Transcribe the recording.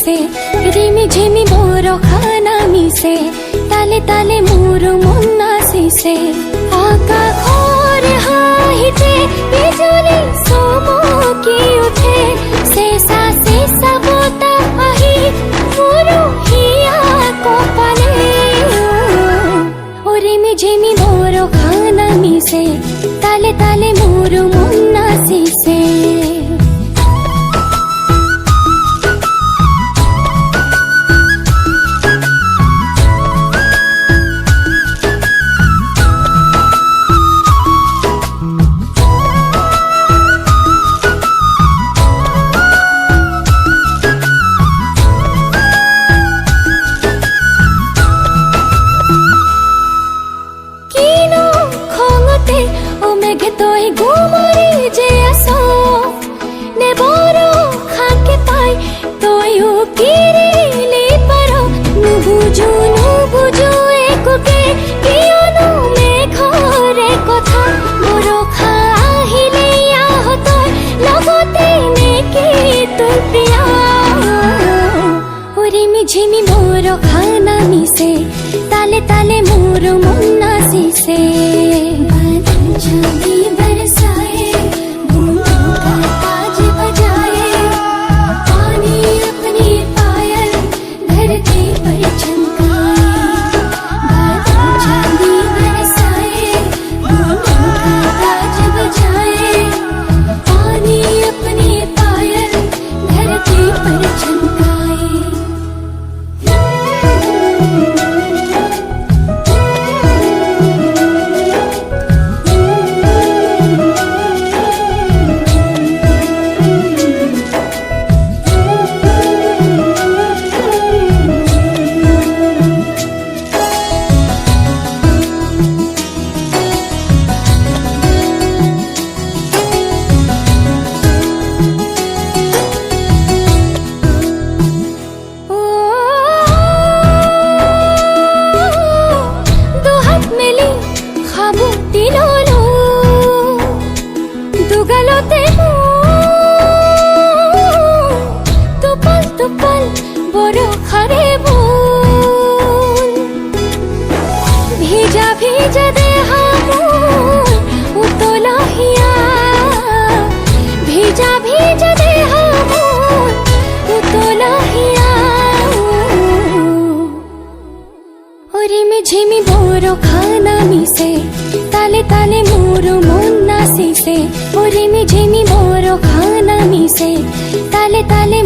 मिसे रिमी झिमी मोर खाना मिसे ताले ताले मोर मन नाचिसे आकाशर हाहिते बिजुली चमकी उठे शेषा शेषा बताह आहि मोर हिया कपाले रिमी झिमी मोर खाना मिसे ताले ताले मोर मन नाचिसे तोय गुमरी जे आसो ने बरो खाके पाई तोय किरिली पारो नुबुझु एकुके कियनो मेघरे कथा मोर खाहिले आह तोय लगते नेकी तोय प्रिया रिमी झिमी मोर खाना मिसे ताले ताले मोर मन नाचिसे चांदी बरसाए बूंदों का ताज बजाए पानी अपनी पायल धरती पर चमकाए बादल चांदी बरसाए बूंदों का ताज बजाए पानी अपनी पायल धरती पर चमकाए भेजा दे उतला हिया भेजा दे उतला हिया रिमी झिमी मोर खाना मिसे ताले ताले मोर मन नाचिसे रिमी झिमी मोर खाना मिसे ताले ताले